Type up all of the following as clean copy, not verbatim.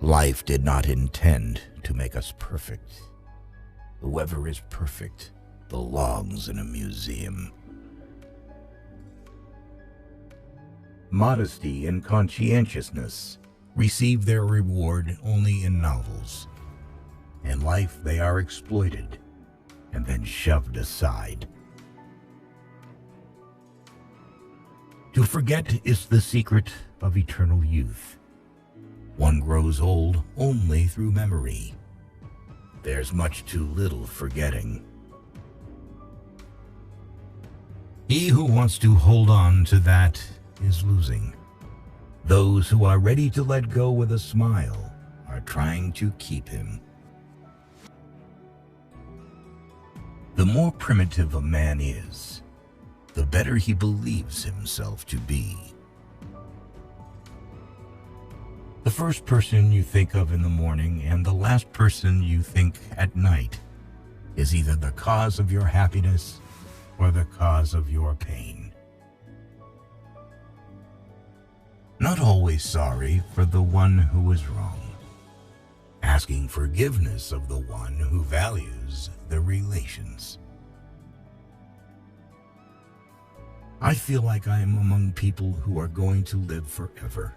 Life did not intend to make us perfect. Whoever is perfect belongs in a museum. Modesty and conscientiousness receive their reward only in novels. In life, they are exploited and then shoved aside. To forget is the secret of eternal youth. One grows old only through memory. There's much too little forgetting. He who wants to hold on to that is losing. Those who are ready to let go with a smile are trying to keep him. The more primitive a man is, the better he believes himself to be. The first person you think of in the morning and the last person you think at night is either the cause of your happiness or the cause of your pain. Not always sorry for the one who is wrong. Asking forgiveness of the one who values the relations. I feel like I am among people who are going to live forever.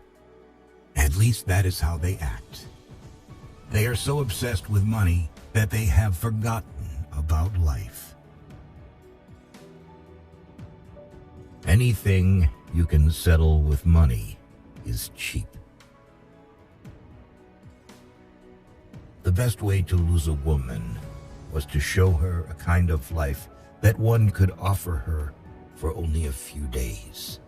At least that is how they act. They are so obsessed with money that they have forgotten about life. Anything you can settle with money is cheap. The best way to lose a woman was to show her a kind of life that one could offer her for only a few days.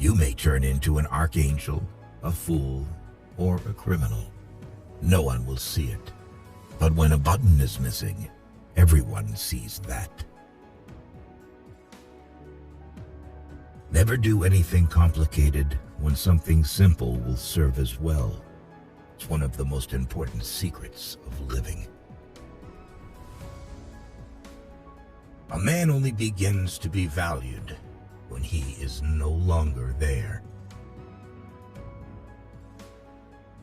You may turn into an archangel, a fool, or a criminal. No one will see it. But when a button is missing, everyone sees that. Never do anything complicated when something simple will serve as well. It's one of the most important secrets of living. A man only begins to be valued when he is no longer there.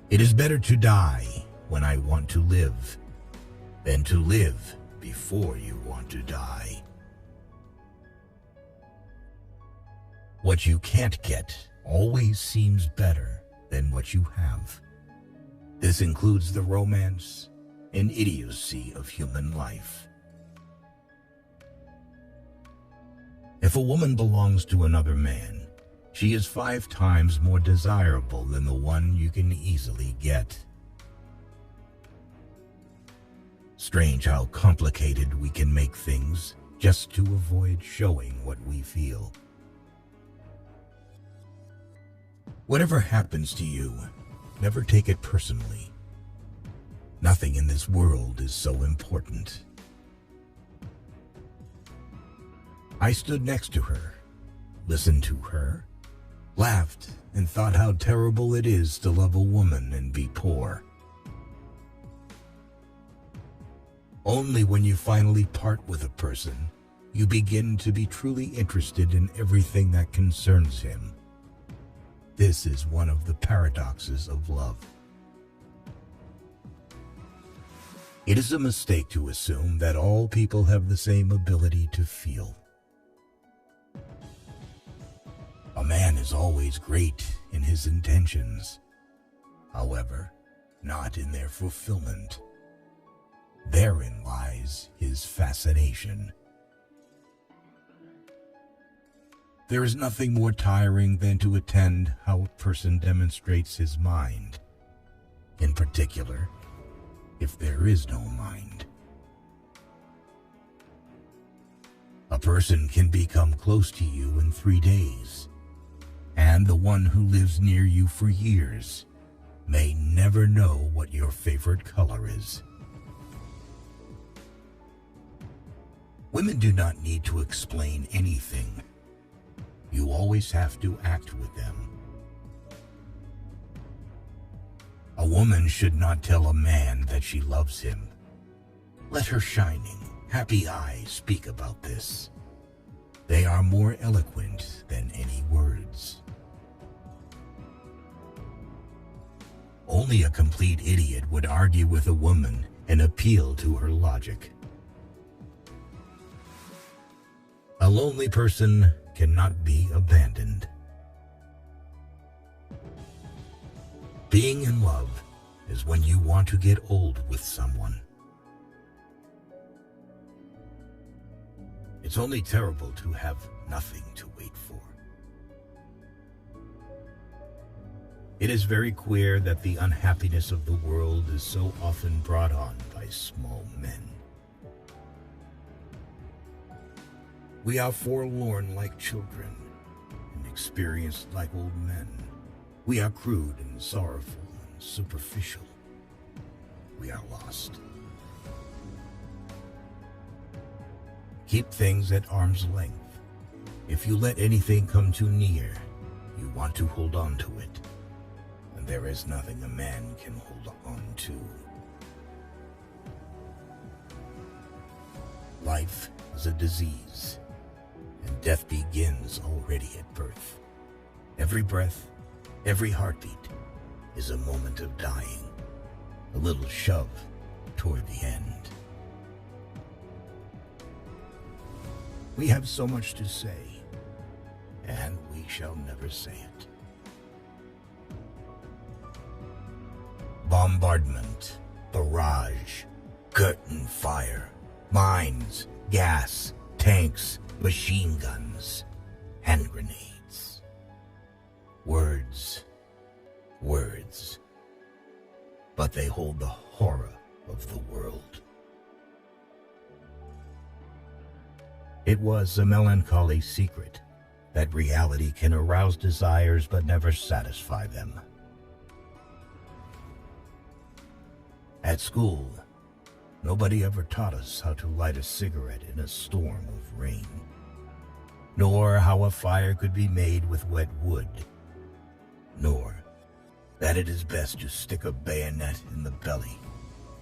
It is better to die when I want to live than to live before you want to die. What you can't get always seems better than what you have. This includes the romance and idiocy of human life. If a woman belongs to another man, she is 5 times more desirable than the one you can easily get. Strange how complicated we can make things just to avoid showing what we feel. Whatever happens to you, never take it personally. Nothing in this world is so important. I stood next to her, listened to her, laughed, and thought how terrible it is to love a woman and be poor. Only when you finally part with a person, you begin to be truly interested in everything that concerns him. This is one of the paradoxes of love. It is a mistake to assume that all people have the same ability to feel. A man is always great in his intentions, however, not in their fulfillment. Therein lies his fascination. There is nothing more tiring than to attend how a person demonstrates his mind, in particular, if there is no mind. A person can become close to you in 3 days, and the one who lives near you for years may never know what your favorite color is. Women do not need to explain anything. You always have to act with them. A woman should not tell a man that she loves him. Let her shining, happy eyes speak about this. They are more eloquent than any words. Only a complete idiot would argue with a woman and appeal to her logic. A lonely person cannot be abandoned. Being in love is when you want to get old with someone. It's only terrible to have nothing to wait for. It is very queer that the unhappiness of the world is so often brought on by small men. We are forlorn like children, and experienced like old men. We are crude and sorrowful and superficial. We are lost. Keep things at arm's length. If you let anything come too near, you want to hold on to it. And there is nothing a man can hold on to. Life is a disease, and death begins already at birth. Every breath, every heartbeat is a moment of dying, a little shove toward the end. We have so much to say, and we shall never say it. Bombardment, barrage, curtain fire, mines, gas, tanks, machine guns, hand grenades. Words, words, but they hold the horror of the world. It was a melancholy secret that reality can arouse desires but never satisfy them. At school, nobody ever taught us how to light a cigarette in a storm of rain, nor how a fire could be made with wet wood, nor that it is best to stick a bayonet in the belly,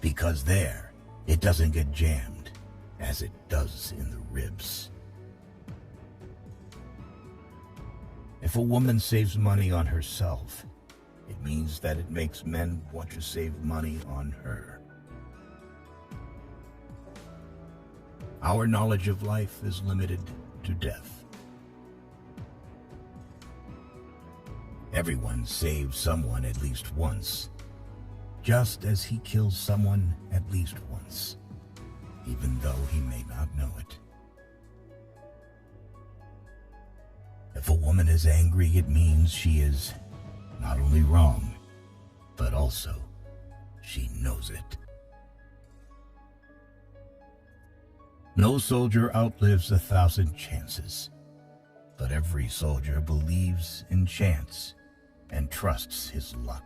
because there it doesn't get jammed as it does in the ribs. If a woman saves money on herself, it means that it makes men want to save money on her. Our knowledge of life is limited to death. Everyone saves someone at least once, just as he kills someone at least once, even though he may not know it. If a woman is angry, it means she is not only wrong, but also she knows it. No soldier outlives 1,000 chances, but every soldier believes in chance and trusts his luck.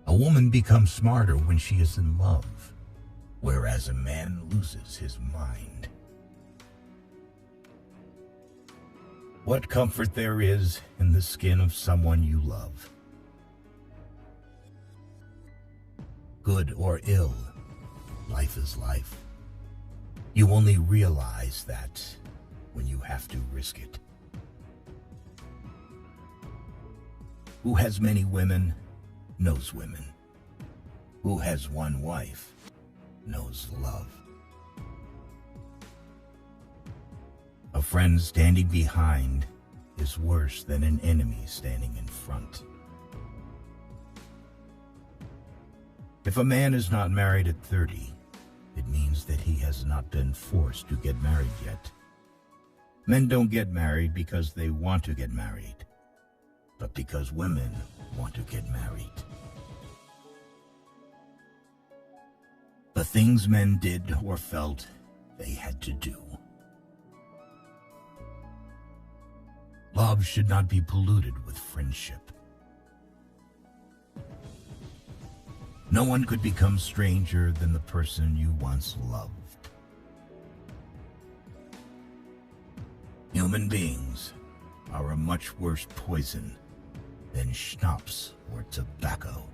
A woman becomes smarter when she is in love, whereas a man loses his mind. What comfort there is in the skin of someone you love. Good or ill, life is life. You only realize that when you have to risk it. Who has many women knows women. Who has one wife knows love. A friend standing behind is worse than an enemy standing in front. If a man is not married at 30, it means that he has not been forced to get married yet. Men don't get married because they want to get married, but because women want to get married. The things men did or felt they had to do. Love should not be polluted with friendship. No one could become stranger than the person you once loved. Human beings are a much worse poison than schnapps or tobacco.